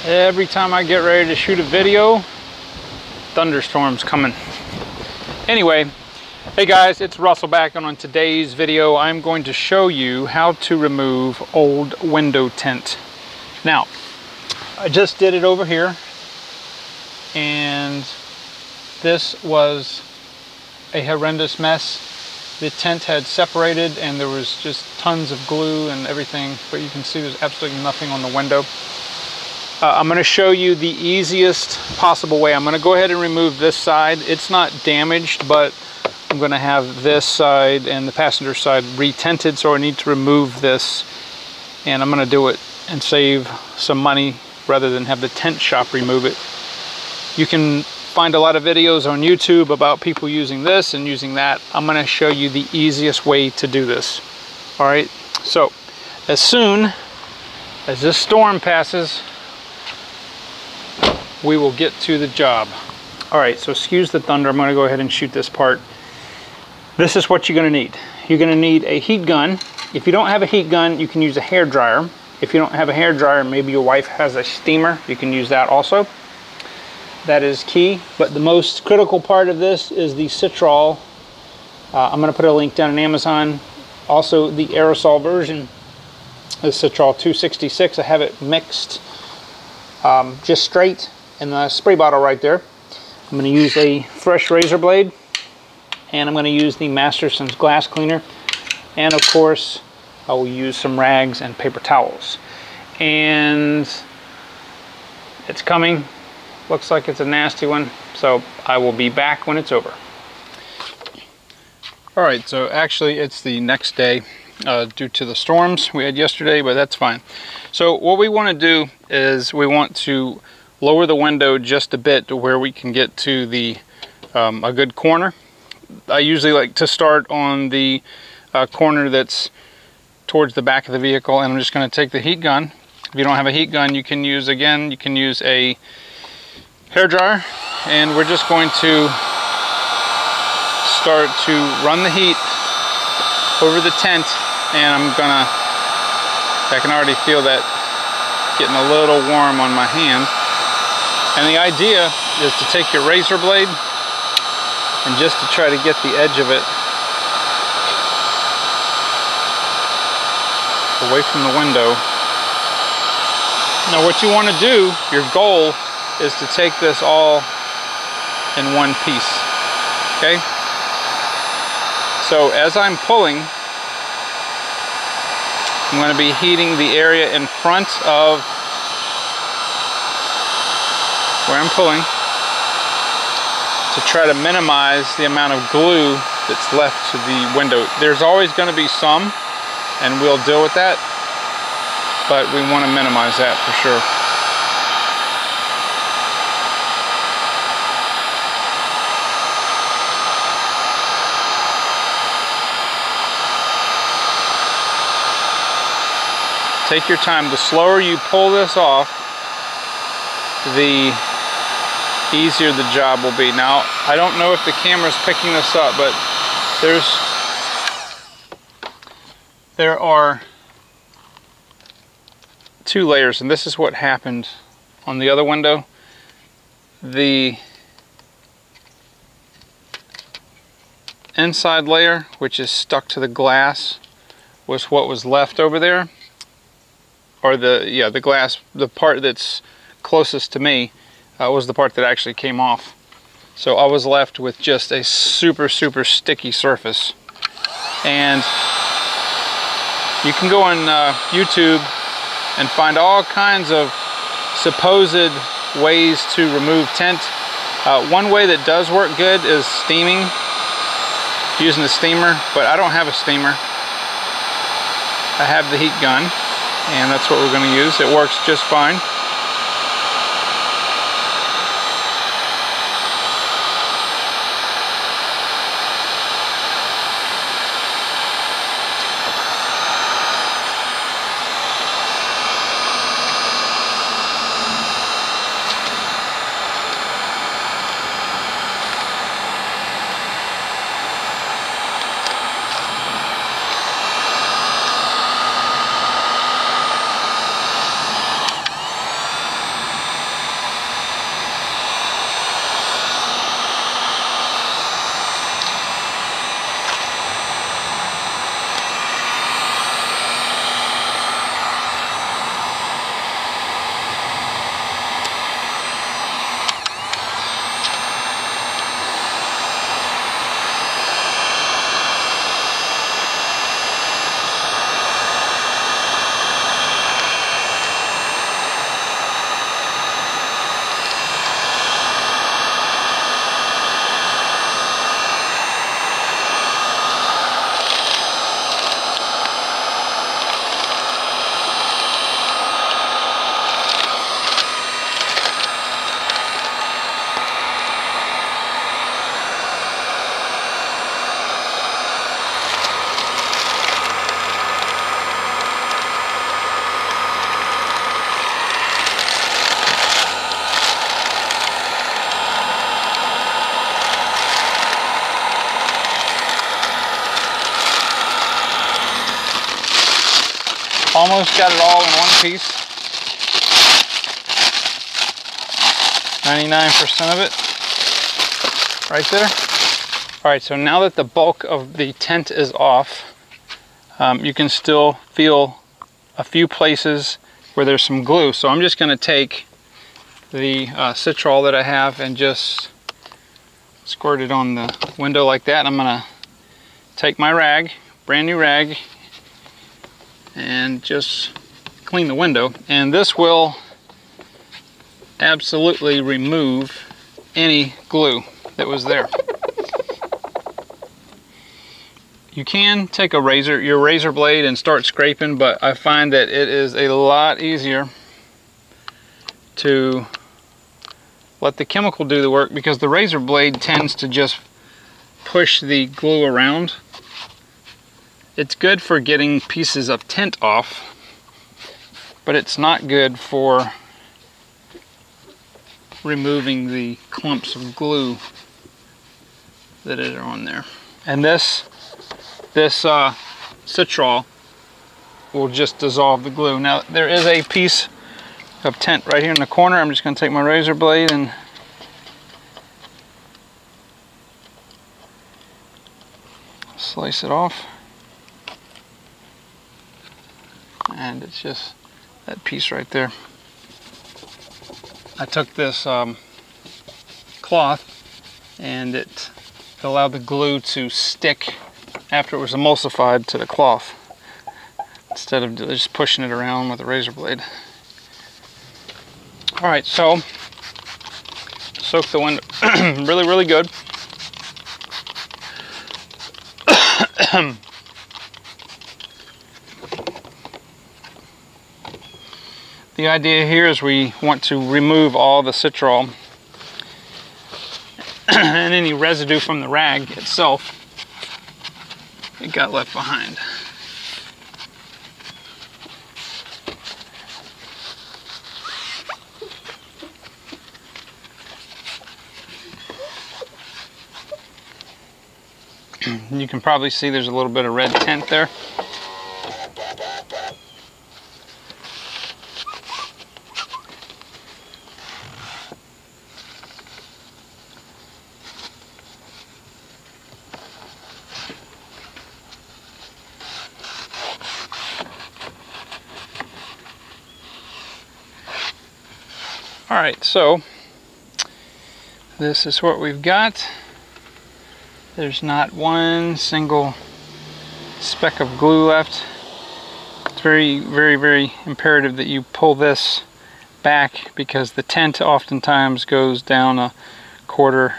Every time I get ready to shoot a video, thunderstorms coming. Anyway, hey guys, it's Russell back, and on today's video I'm going to show you how to remove old window tint. Now, I just did it over here, and this was a horrendous mess. The tint had separated and there was just tons of glue and everything, but you can see there's absolutely nothing on the window. I'm going to show you the easiest possible way. I'm going to go ahead and remove this side. It's not damaged, but I'm going to have this side and the passenger side re-tinted, so I need to remove this, and I'm going to do it and save some money rather than have the tint shop remove it. You can find a lot of videos on YouTube about people using this and using that. I'm going to show you the easiest way to do this. All right, so as soon as this storm passes, we will get to the job. All right, so excuse the thunder. I'm going to go ahead and shoot this part. This is what you're going to need. You're going to need a heat gun. If you don't have a heat gun, you can use a hair dryer. If you don't have a hair dryer, maybe your wife has a steamer. You can use that also. That is key. But the most critical part of this is the citral. I'm going to put a link down on Amazon. Also, the aerosol version is citral 266. I have it mixed just straight in the spray bottle right there. I'm going to use a fresh razor blade, and I'm going to use the Masterson's glass cleaner, and of course I will use some rags and paper towels. And it's coming. Looks like it's a nasty one, so I will be back when it's over. All right, so actually it's the next day due to the storms we had yesterday, but that's fine. So what we want to do is we want to lower the window just a bit to where we can get to the a good corner. I usually like to start on the corner that's towards the back of the vehicle, and I'm just going to take the heat gun. If you don't have a heat gun, you can use, again, you can use a hair dryer, and we're just going to start to run the heat over the tent, and I can already feel that getting a little warm on my hand. And the idea is to take your razor blade and just to try to get the edge of it away from the window. Now what you want to do, your goal, is to take this all in one piece, okay? So as I'm pulling, I'm going to be heating the area in front of where I'm pulling to try to minimize the amount of glue that's left to the window. There's always going to be some, and we'll deal with that, but we want to minimize that for sure. Take your time. The slower you pull this off, the easier the job will be. Now, I don't know if the camera's picking this up, but there are two layers, and this is what happened on the other window. The inside layer, which is stuck to the glass, was what was left over there, or the glass, the part that's closest to me was the part that actually came off. So I was left with just a super sticky surface. And you can go on YouTube and find all kinds of supposed ways to remove tint. One way that does work good is steaming, using a steamer, but I don't have a steamer. I have the heat gun, and that's what we're going to use. It works just fine. almost got it all in one piece. 99% of it right there. All right, so now that the bulk of the tint is off, you can still feel a few places where there's some glue. So I'm just going to take the citral that I have and just squirt it on the window like that. I'm going to take my rag, brand new rag, and just clean the window. And this will absolutely remove any glue that was there. You can take your razor blade and start scraping, but I find that it is a lot easier to let the chemical do the work, because the razor blade tends to just push the glue around. It's good for getting pieces of tint off, but it's not good for removing the clumps of glue that are on there. And this citral will just dissolve the glue. Now there is a piece of tint right here in the corner. I'm just going to take my razor blade and slice it off. And it's just that piece right there. I took this cloth and it allowed the glue to stick after it was emulsified to the cloth, instead of just pushing it around with a razor blade. All right, so soak the window really good. The idea here is we want to remove all the citral and any residue from the rag itself that got left behind. You can probably see there's a little bit of red tint there. All right, so this is what we've got. There's not one single speck of glue left. It's very imperative that you pull this back, because the tint oftentimes goes down a 1/4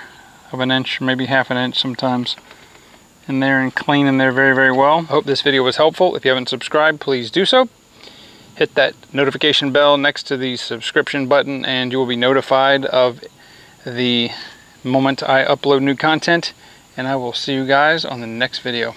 of an inch, or maybe 1/2 inch sometimes in there, and clean in there very well. I hope this video was helpful. If you haven't subscribed, please do so. Hit that notification bell next to the subscription button and you will be notified of the moment I upload new content. And I will see you guys on the next video.